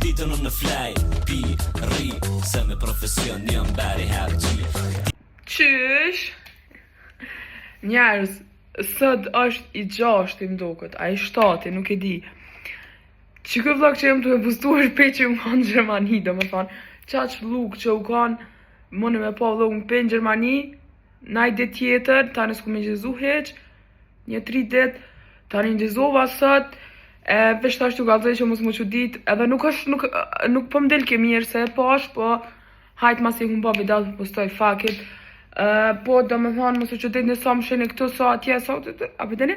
ditën unë në flaj, pi, ri, se me profesion një mberi herë gji. Qysh? Njerëz, sot është i 6 më duket, a i 7, nuk e di. Që këtë vlog që jem të me pustu është pe që u kanë në Gjermani, do më thonë, qaq luk që u kanë, mënë me pa vlog në pe në Gjermani, naj dit tjetër, ta nësku me gjezu heq, një 3 dit, ta një gjezova sot, veç ta është ju galzoj që mos më që dit, edhe nuk po mdel ke mirë se e pash, po hajt mas i hun ba video të postoj fakit, po do me thonë mos u që dit nësa më sheni këtu sa atje, sa a pëteni,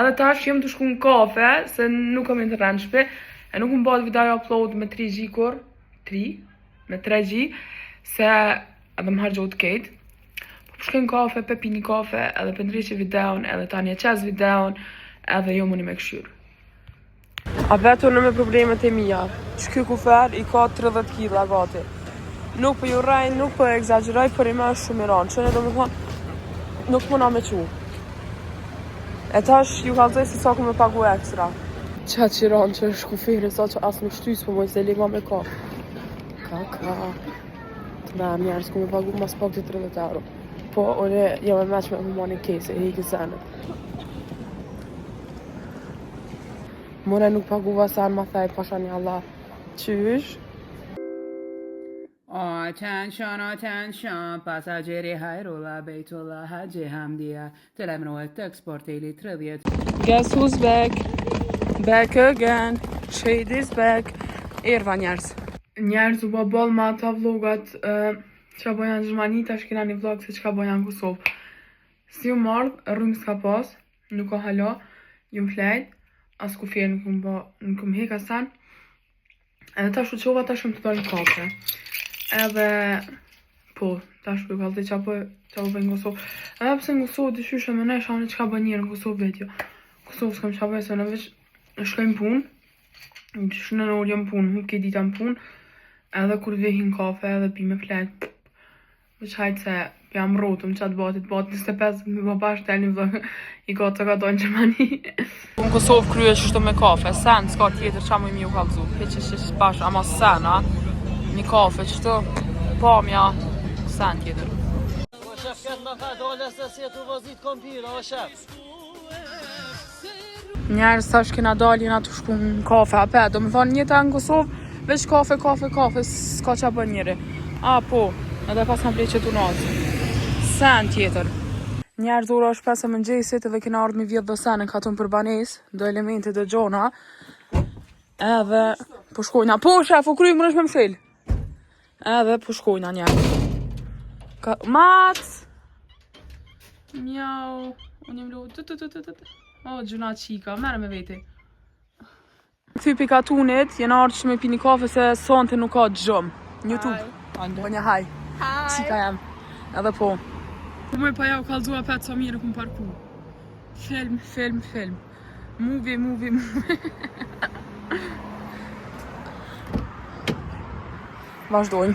edhe tash jem të shku në kafe, se nuk kam internet në shpe, e nuk më bat video upload me 3G kur, 3, me 3G, se edhe më hargjot kejt, po shkojnë kafe, pe pini kafe, edhe për ndryqe videon, edhe tani e qes videon, edhe jo mëni me këshyrë. A vetë unë me problemet e mija, që kjo kufer i ka 30 kg gati. Nuk për ju rajnë, nuk për egzageraj, për i me është shumë i ranë, që në do me thonë, nuk mëna me qu. E tash ju kalzoj se sa ku me pagu ekstra. Qa që ranë që është kuferi, sa që asë nuk shtys për moj se liga me ka. Ka. Të me mjerës ku me pagu mas pak të 30 euro. Po, unë jam e meq me më mani kese, e hiki senet. More nuk paguva sen ma thej pasha një Allah. Qysh? Attention, passaggeri Hayrullah, Beytullah, Hacı Hamdiye, Telemroet Exporteli 30. Guess who's back? Back again. Shade is back. Erva njerës. Njerës u babal ma ata vlogat që bojan në Gjermani, tash kena një vlog se që ka bojan në Kosovë. Si u mardh, rrëmë s'ka pas, nuk ka hala, ju m'flejt. As ku fjerë nuk më heka sen. Edhe tash u qova tash më të dojnë kafe. Edhe po, tash u kalti qa po bëjnë në Kosovë. Edhe pse në Kosovë dyshyshë me ne shani që ka bë njërë në Kosovë vetjo. Kosovë s'kam qa bëjë se në veç shkojmë punë. Dyshë në orë jam punë, hup ke dita në punë. Edhe kur vehin kafe edhe pi me flet. Veç hajtë se jam rotëm qatë batit 25 me babash të një vlog i ka të ka dojnë Gjermani. Në Kosovë krye që shto me kafe, sen s'ka tjetër qa mu i mi u kalzu. Heq bash, ama sen, a? Një kafe që shto, pamja, sen tjetër. O shef këtë më fa dole se si e të vozit kompira, o shef. Njerës tash kena dalin atë shku në kafe, ape, do me thonë njëta në Kosovë, veç kafe, s'ka qa bën njëri. A, po, edhe pas në blej që tu nazë. Sen tjetër. Njerë dhura është 5 e mëngjesit edhe kena ardhë mi vjetë dhe sen në katun për banes, do elementit dhe gjona. Edhe po shkojna. Po, shef, u kryjë më nëshme më shil. Edhe po shkojna njerë. Mac! Mjau. Unë jem lu. O, gjuna qika, mere me veti. Këthy pi katunit, jena ardhë që me pini kafe se sonte nuk ka gjëmë. YouTube. Po një haj. Qika jam. Edhe po. Po me pa ja u kalzua petë sa mire ku më parku. Film. Movie. Vazhdojmë.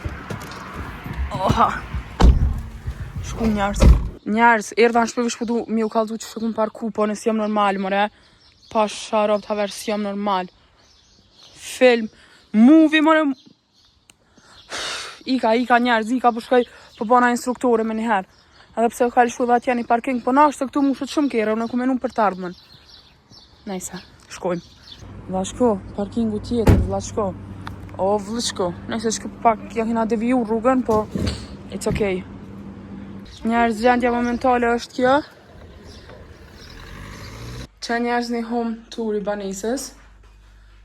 Oha. Shku njerës, erdha në shpevish pëdu mi u kalzu që shku më parku, po nësë jam normal, mëre. Pa sharop të haver si jam normal. Film. Movie, mëre. Ika njerës, po shkoj po bona instruktore me njëherë. Edhe pse u kalli shku dhe atje një parking, po na është të këtu mu shët shumë kere, unë e ku menu për të ardhmen. Nejse, shkojmë. Vlashko, parkingu tjetër, Vlashko. O, Vlashko, nejse shku pak, ja kina deviju rrugën, po it's okej. Njerës gjendja momentale është kjo. Që njerës një home tour i banesës.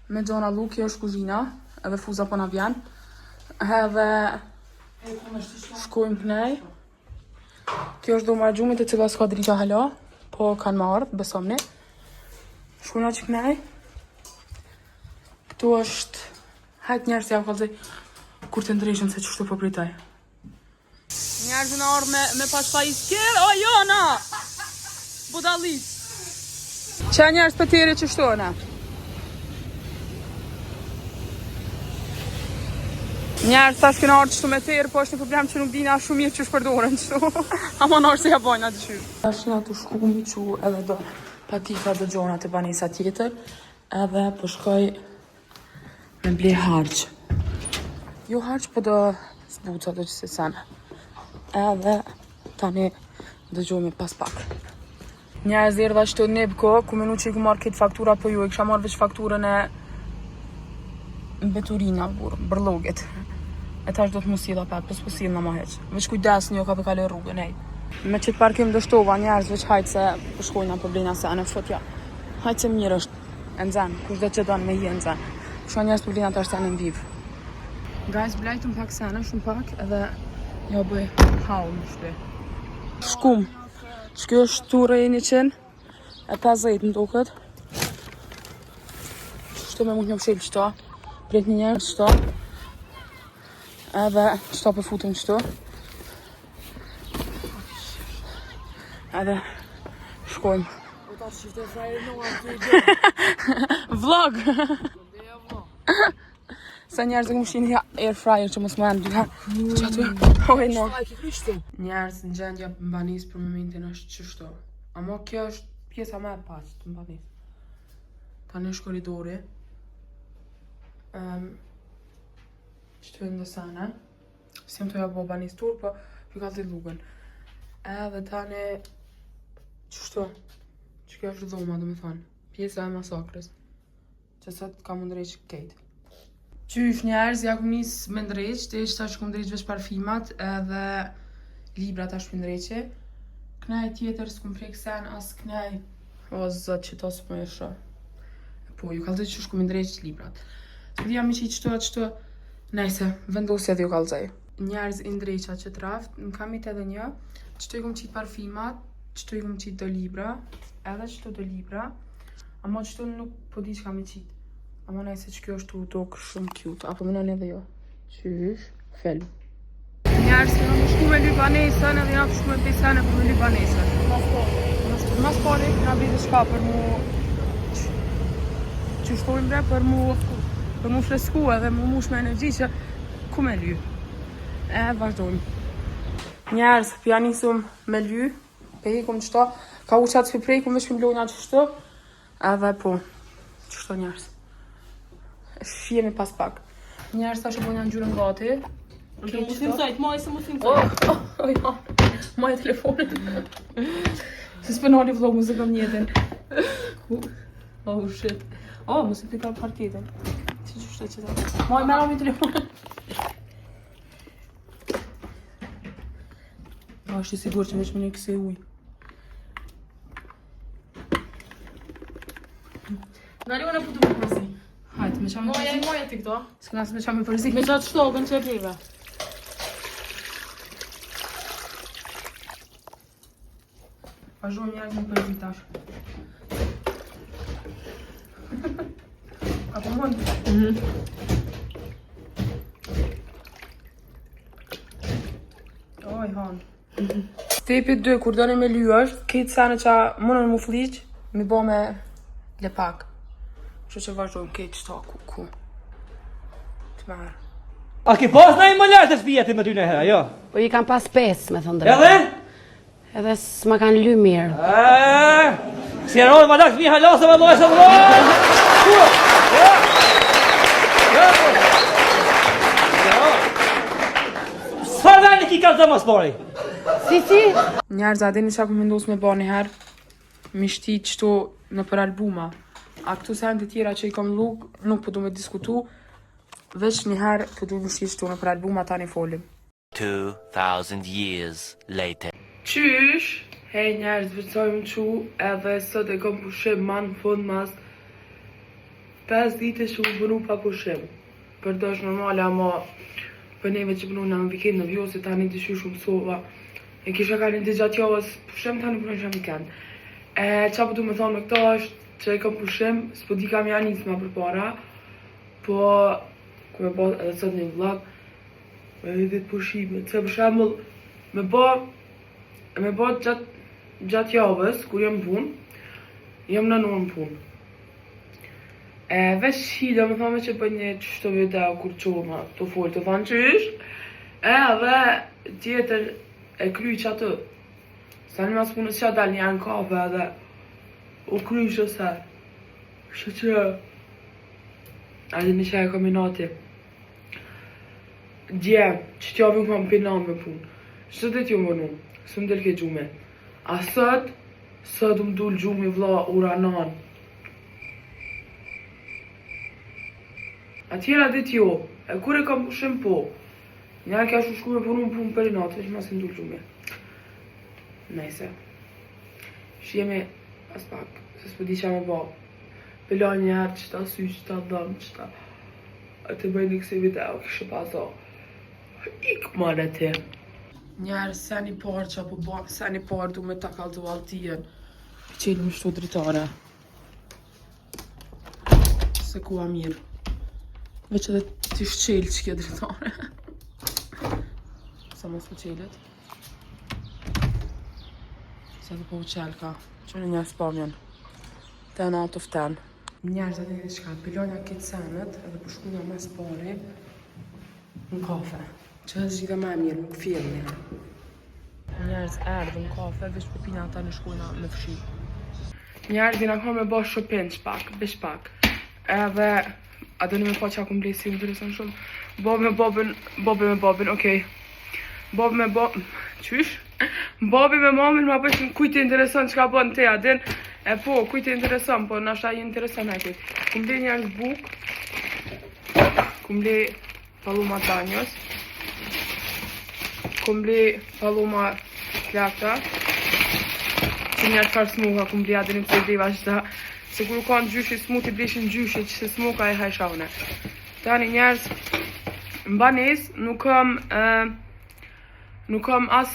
Me gjona lu, kjo është kuzhina, edhe fuza po na vjen. Edhe shkojmë kënej. Kjo është do marrë gjumit e cila s'ka drita hala, po kanë marrë, besomni. Shkojna që kënej. Këtu është hajt njerës jam kalzej kur të ndrejshën se që shtu po pritaj. Njerës në orë me pas pa isker, o jona! Budalit! Qa njerës për tjeri që shtojna? Njerës tash këna orë qështu me tërë, po është një problem që nuk dina shumë mirë që shpërdorën qështu. Ama në orë se ja bojna të shyrë. Tash nga të shku mi që edhe do patika dhe gjona të banesa tjetër. Edhe po shkoj Me ble harq. Jo harq, po do zbuca do që se sene. Edhe tani dëgjojme pas pak. Njerëz erdha shtë Nibko, ku menu që i ku marrë këtë faktura po ju, i kisha marrë veç fakturën e Beturina, bërlogit. E tash do të mu silla pat, po s'po sillna ma heq. Veç kujdes një ka për kaloj rrugën, ej. Me qëtë parkim dështova njerëz veç hajtë se po shkojna për blejna se anë fshot ja. Hajtë se mirë është e nxen, kush do që donë me hi e nxen. Shko njerëz për blejna të është në viv. Guys, blejtëm pak sene, shumë pak, edhe ja bëj hau në shpe. Shkum. Shkjo është ture e 100, e 50 në duket. Shto me mund një mshil qëta. Pret një njerë qëta. Edhe qëta për futim qëta. Edhe shkojmë. Vlog! Sa njerëz e këmë shini air fryer që mos më janë dyha. Që aty? Oj, no. Njerëz në gjendja mbanis për momentin është qështo. Amo kjo është pjesa më e paqë të mbanis. Tani është koridori. Qëtë në dësane. Si më të ja bo banis tur, po për kalë të lugën. Edhe tani qështo. Që kjo është dhoma, do me thonë. Pjesa e masakrës. Që sot ka më ndrejq kejtë. Qysh njerëz, ja kum nis me ndreq, të ishtë tash kum ndreq veç parfimat edhe libra tash për ndreqe. Knaj tjetër s'kum prek sen as knaj. O zot që to s'po e shë. Po, ju kalëzoj që shkum ndreq librat. Të dhja mi që i qëto, nejse, vendosja dhe ju kalëzoj. Njerëz i ndreqa që traft, në kamit edhe një, qëto i kum qitë parfimat, qëto i kum qitë do libra, edhe qëto do libra, ama qëto nuk po di që kam i qitë. Ama najse që kjo është u dokë shumë cute. Apo mënon edhe jo. Qysh, fellu. Njerës këna më shku me libanesën edhe nga shku me pesene për me libanesën. Mas pari këna bide shka për mu... që shkojmë bre për mu fresku edhe mu mush me energji që ku me ly. Vazhdojmë. Njerës pja nisëm me ly. Pe hikum qëta. Ka u qatë për prejkum veç për mblojnja qështu. Edhe po. Qështu njerës. Shjemi pas pak. Njerës ta shë janë gjurën gati. Muslim sajt, maj se muslim sajt. Ja. Maj telefonit. Se s'penali vlog më zëgëm njetin. Oh shit. Oh, më se pika partitin. Që që shtë që ta. Maj mera mi telefonit. është i sigur që veç më një këse uj. Nari unë e putu për përzi. Hajtë, me qamë Moja i moja ti këto. S'këna se me qamë përzi. Me qatë shtogën që e plive. Vazhdojmë njerë në përzi tash. Apo mund? Oj, hanë. Stepi 2, kur doni me ly është, këtë sene që mundën mu fliq, mi bo me lepak. Që që vazhdojmë këtë qëta ku. Të marë. A ki pas na i më lartë të shpijeti me ty në hera, jo? Po i kam pas 5, me thënë drejtë. Edhe? Edhe s'ma kanë ly mirë. Si e rojnë më lakë mi halasë me lojë se më Sfar veni ki ka të më spori? Si? Njerëz, a dini qa ku mendos me ba njëherë? Mi shti qëto në për albuma. A këtu sen të tjera që i kom luk, nuk po du me diskutu, veç njëherë po du me shti qëto në për albuma ta një folim. 2000 years later. Qysh? Hej njerëz, vëtsojmë qu, edhe sot e kom pushim ma në fund mas 5 dite që u bënu pa pushim. Për do është normale, ama për neve që bënu në vikend në vjo, se tani të shu shumë sova. E kisha ka një të gjatë javës pushim, tani përnë shumë vikend. Qa po du me thonë me këto është që e kom pushim, s'po di kam janë njësma për para, po ku me bo edhe sot një vlog, me një ditë pushime, që për shembull me bo gjatë javës, kur jem punë, jem në nërë punë. Veç shida me thome që për një qështu video kur qoma të folë të thanë qysh, edhe tjetër e kry që atë. Sa një mas punës që dal një në kafe edhe u kry që se. Shë që A dini që e kombinati. Dje, që t'javim kam pinan me pun. Së dit ju më nu, së më del ke gjume. A sët më dul gjumi vla uranan. A tjera dit jo, e kur e kam pushim po. Nja ka shku me punu më pun për i natë, veç ma si më dul gjume. Nejse. Shjemi pas pak, se s'po di qa me ba. Pëlla njerë qëta sy, qëta dhëm, qëta. A të bëjnë kësi video, kështë paso. Ik mare ti. Njerë, sen i parë që apo ba, sen i parë du me ta kaldu altijen. Qelë më shtu dritare. Se ku a mirë. Veç edhe t'i shqelë që kje dritare. Sa mos ku qelit. Se dhe po u qelë ka. Që në njerë spamjen. 10 out of 10. Njerë zati një qka, pilonja këtë senet edhe përshkuja mes pari në kafe. Që edhe gjitha me mirë, më këfirë një. Njerëz erdhë në kafe, veç për pina ata në shkojna me fshi. Njerëz dina ka me ba shopin qpak, bish pak. Edhe, a do një me pa që akum blesi, më interesën shumë. Babi me babin, okej. Babi me babin, qysh? Babi me mamin ma përshin kujti interesën që ka bën te, a din? E po, kujti interesën, po nashta i interesën e kujt. Kum le njerëz buk, kum le paloma danjës, kum le paloma plakta, që njerë farë smuka, kum le adin i pëse deva qëta, se kur kanë gjyshi smut i bleshin gjyshi, që se smuka e hajshane. Tani njerëz, mbanes, nuk kam as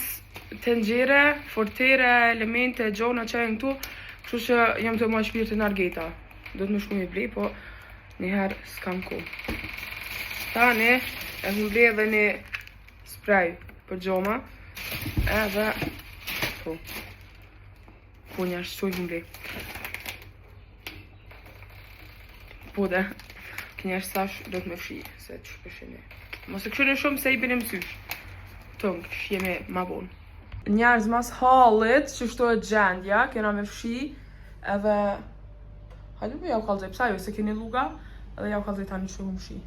tengjere, fortere, elemente, gjona që e në tu, kështu që jam të ma shpirë të nargeta. Do të më shku me blej, po njëherë s'kam ku. Tani, e më blej edhe një spray për gjoma, edhe, po njërë shqoj më blej. Po dhe, njërë stash do të me fshi, se që përshime. Mos e këshurin shumë se i binim sysh. Tëngë, shjeme ma bon. Njerëz mas hallit, që shto e gjendja, kena me fshi, edhe... Hajdu për jau kalzoj, pësa jo, se keni luga, edhe jau kalzoj tani që më fshi.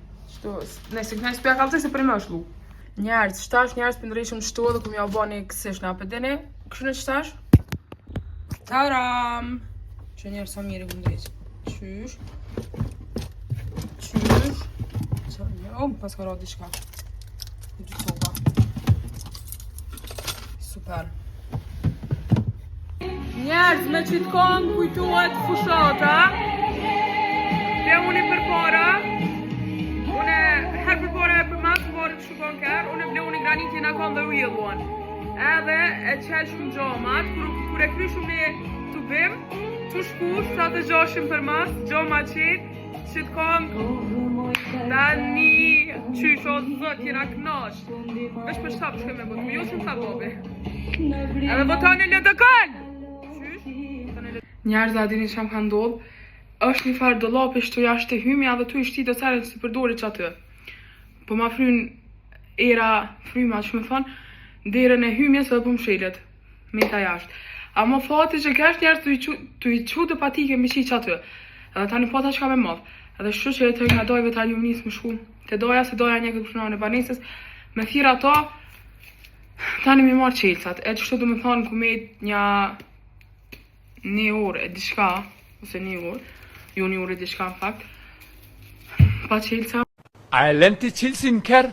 Nëse kënë s'pja kalzoj, se për me është lu. Njerëz, qëtash njerëz për ndrejshëm shto dhe këm jau ba një kësish në apedini. Kështu në qëtash? Taram! Që njerëz sa mirë i këm ndrejsh. Qysh. Qa një, pas ka ra diqka. Dy sopa. Super. Njerëz me qitë kongë kujtuat fushata. Dhe unë i përpara. Unë her përpara e për mas më varë të shukon kërë. Unë ble unë i granitin a kongë dhe real one. Edhe e qelë shumë gjomat. Kur e kry shumë një të bim, të shkush, sa të gjoshim për mas, gjoma qitë, qitë kongë. Tani, qysh o zët, jena knasht. Vesh për shta për shkoj me botu, jo shumë sa bobi. Edhe botoni LDK-n! Njerëz a dini që më ka ndodh, është një farë dollapi shtu jashtë të hymja dhe tu i shti të caren që si përdori që aty. Po ma fryn era fryma që me thonë, derën e hymjes edhe po më shelet, me ta jashtë. A më fati që kesh njerëz të i qu të patike me qi që aty. Edhe tani pata që ka me madh. Edhe shtu që e të nga dojve tani më njësë më shku. Te doja se doja një këtë përshunave në banesës, me thira ta, tani mi marrë qelësat. E që shtu du me thonë ku me një orë e diçka, ose një orë, jo një orë e diçka në fakt, pa qelësa. A e lën ti qelësin kër?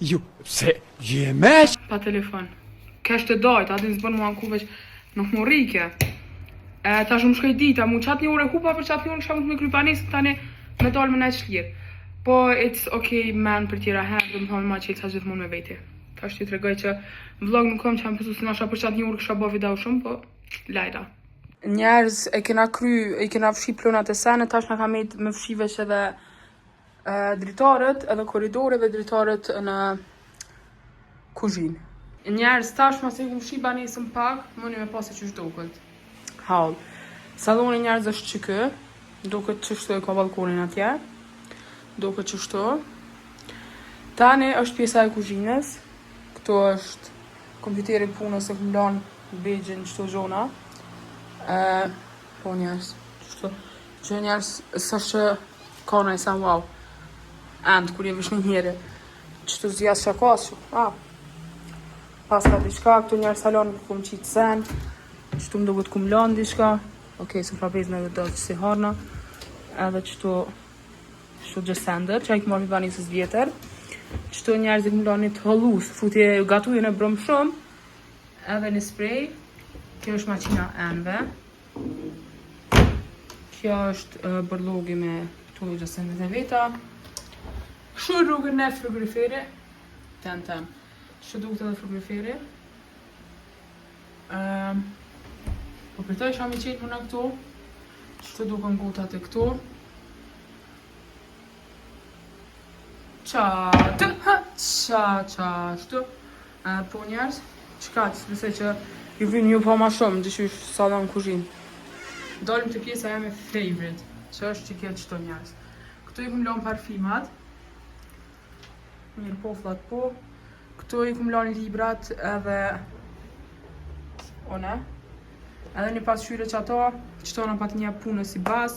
Jo, se jemesh? Pa telefon. Kesh të dojt, atin zbën mua në ku veç nuk më rike. Ta shumë shkoj dita, mu qatë një orë e hupa për qatë një orë kësha mund me kry banesë, tani me dalë me ne qlirë. Po, it's okay, man, për tjera herë, dhe më thonë ma qelësa gjithmonë me veti. Ta është të tregoj që vlog nuk kom që më pësu se nasha për qatë një orë kësha bo video shumë, po lajda. Njerëz e kena fshi plonat e sene, tash nga ka me fshi veç edhe dritarët, edhe koridore dhe dritarët në kuzhinë. Njerëz tash mas e ku fshi banesën pak, më një me pasi që shdokët. Hall. Saloni njerëz është që kë, duket që shto e ka balkonin atje, duket që shto. Tani është pjesa e kuzhinës, këto është kompjuteri punës e këmë lanë begjën qëto zona. Po njerës, që njerës së që Kona i sa wow. And, kur je vish një njeri. Qështu zjas shakasu. Pas ka diçka, këtu njerë salon kum qitë sen. Qështu më duket kum lan diçka. Okej, se pra bezna dhe do që si harna. Edhe qështu gjësendër, që a i këmë armi banisës vjetër. Qështu njerëzit më lan një të halus, futje gatujën e brëm shumë. Edhe një spray. Kjo është maqina enve. Kjo është bërlogi me këtu gjësendët e veta. Kështu rrugën e frigoriferi. Ten. Kështu duket edhe frigoriferi. Po për të isha mi qenë më në këtu. Kështu duken gotat e këtu. Qashtu. Po njerës, qka që besoj që ju vinë ju pa ma shumë, dyshysh sa da në kuzhinë. Dalim të pjesa e me favorite, që është që kjetë qëto njerës. Këtu i kum lanë parfimat. Mirë po, flat po. Këtu i kum lanë librat edhe... Edhe një pasqyre që ato, qëto në pat një punë si bas.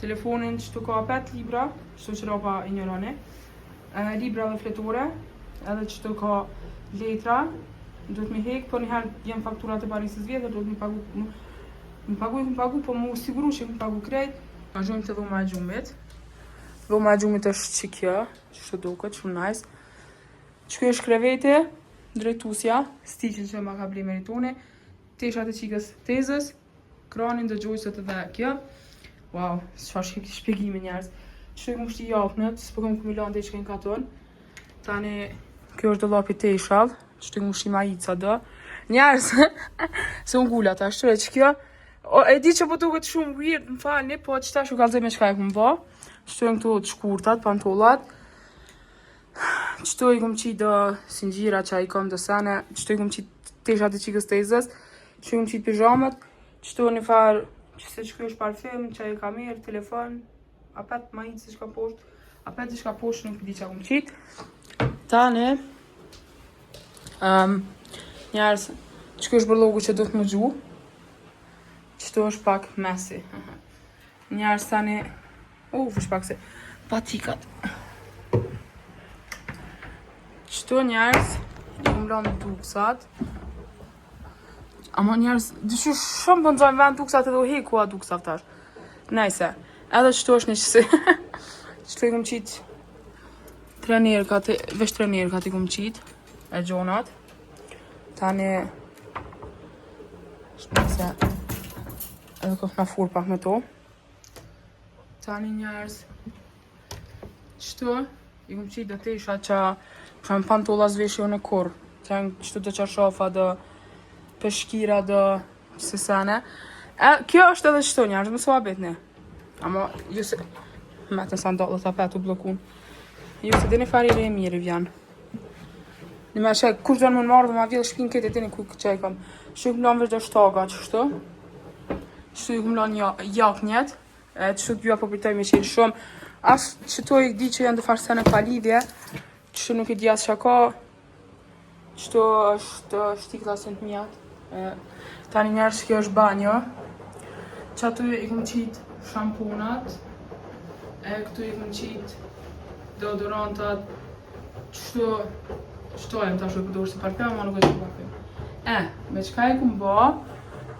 Telefonin qëtu ka 5 libra, qëtu që ropa i njërani. Libra dhe fletore, edhe qëtu ka letra. Duhet me hek, po njëherë jem fakturat e Parisës vjetër, duhet me pagu, po mu siguru që me pagu krejt. Vazhdojmë të dhoma e gjumit. Dhoma e gjumit është që kjo, që shtë duket, shumë nice. Që kjo është krevete, drejtusja, stiqin që ma ka bli meritone, teshat e qikës tezës, kranin dhe gjojësët edhe kjo. Wow, çfarë shpjegime njerëz. Që këmë shti japnët, s'po këmë këmilan të i qëken katon. Tani, kjo është dollapi teshall, që këmë shti majica dë. Njerëz, se unë gullat ashtu, që kjo, e di që po duket shumë weird, më falni, po qëta shu kalzej me qka e këmë ba. Qëtu e këtu të shkurtat, pantollat. Qëtu i këmë qitë dë singjira që a i këmë dë sene. Qëtu i këmë qitë teshat e qikës tezës. Qëtu i këmë qitë pijamat. Qëtu një farë, që se që kjo është parfum, që a i ka mirë, telefon. Apet majitë si shka poshtë. Apet si shka poshtë, nuk di që a këmë qitë. Tani, njerës, që kjo është bërlogu që do të më gju. Qëtu është pak mesi. Njerës tani, vësh pak se patikat. Qëtu njerës, i këmë lanë duksat. Ama njerës, dyshu shumë për nëzojnë vend duksat edhe u heku a duksat tash. Nejse, edhe qëtu është një qësi. Qëtu i këmë qitë trenerkat, vesh trenerkat i këmë qitë, e gjonat. Tani, shpese, edhe këmë na fur pak me to. Tani njerës, qëtu, i këmë qitë dhe tesha që më pantolla zveshjo në kur. Qëtu dhe qarshafa dhe peshkira dhe se sene. Kjo është edhe qëtu njerës, më s'va betni. Ama, ju se... Me të sandalët apet u blokun. Ju se dini fari re mirë i vjen. Në me shek, kush do në më marrë dhe ma vjellë shpinë këtë e dini ku që i kam. Që i këmë lanë vesh dhe shtaga qështu. Qështu i këmë lanë jaknjet. Qështu t'bja po përtoj me qenë shumë. Ashtë qëtu i di që janë dhe farsene pa lidhje. Qështu nuk i di asë shaka. Qështu është shtikla së të mjatë. Tani njerës kjo është banjo. Që atu i këmë qitë shampunat. Këtu i këmë qitë deodorantat. Qështu e më tash e përdojrë si parfum, ma nuk e që parfum. Me qka e këmë ba,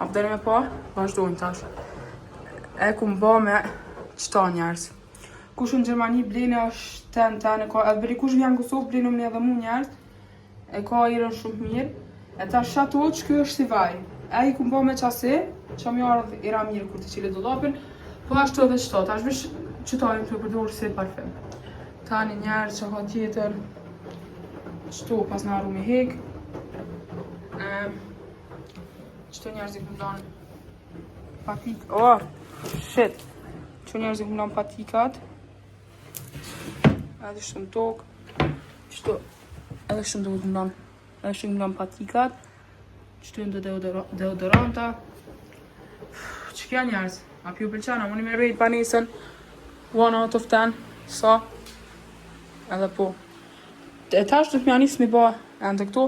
apderi me pa, vazhdojnë tash. E këmë ba me qëta njerës. Kush në Gjermani blene është ten, e ka, edhe beri kush vjen Kosovë blene më edhe mu njerës. E ka irën shumë mirë. E ta shato që kjo është si vaj. E i këmë ba me qase, që më jarë dhe ira mirë kur të qile dollapin. Po ashtu edhe qëta, ta është vish qëtajnë të përdojrë si parfum. Tani njerë që ka tjetër, qëtu pas në arru me hek. Qëtu njerëz i këmë lanë patik, shit. Qëtu njerëz i këmë lanë patikat. Edhe shumë tokë. Qëtu, edhe shumë do këmë lanë. Edhe shumë këmë lanë patikat. Qëtu në deodoranta. Që kja njerëz? A pju pëlqana, më një me rejt panesën 1 out of 10, sa? Edhe po. E tash do të mja nisë mi ba ende këtu.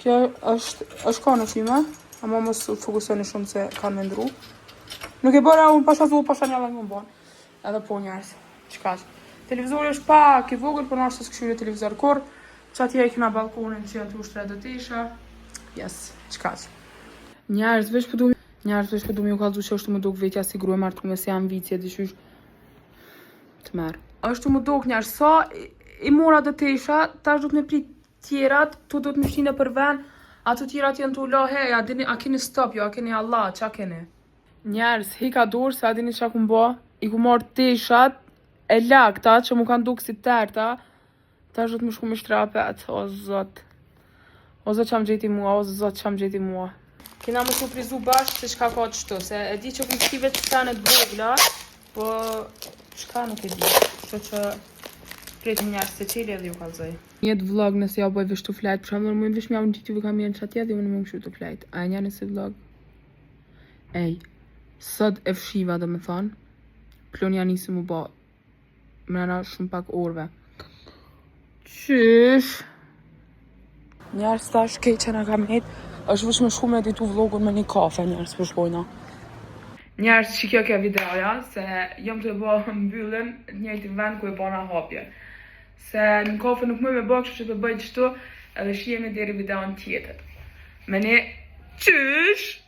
Kjo është ka në qime, ama mos fokusoni shumë se kanë me ndru. Nuk e bëra unë pasha zu, pasha një dhe më banë. Edhe po njerës. Qka që? Televizori është pak i vogël, por nashtë s'këshyre televizor kur. Që atje e këna balkonin që janë të ushtre dhe tisha. Yes, qka që? Njerës vesh për du mi u kalzu që është të më duk vetja si grue martu me se janë vicje dishysh të merë. është të më duk njerës, sa i mora dhe tisha, tash du të me prit tjerat, tu du të më shine për ven, ato tjerat janë të ula, hej, a keni stop, jo, a keni Allah, qa keni? Njerës, hika dorë, se a dini qa ku mba, i ku marrë tishat, e lakta, që mu kanë duk si terta, tash du të më shku me shtrapet, o zot. O zot që më gjeti mua, o zot që më gjeti mua. Kena më surprizu bashkë se shka ka të shtu, se e di që ku më shtive të stanet vogla, po shka nuk e di, që që pretim njerës se qeli edhe ju kalzoj. Njetë vlog nëse ja boj vështu flajt, për shumë më vish mja unë gjithu kam jenë që atje dhe unë më më të flajt. A e një nëse vlog? Ej, sot e fshiva dhe me thonë, plonja nisi mu ba, mrena shumë pak orve. Qysh? Njerës tash kej që nga kam jetë, është vësh me shku me ditu vlogun me një kafe njerës për shkojna. Njerës që kjo ke videoja, se jom të e bo mbyllën njëjti vend ku e bona hapje. Se në kafe nuk më me bo kështu që të bëjt qëtu, edhe shijemi deri videon tjetër. Me ne, qysh!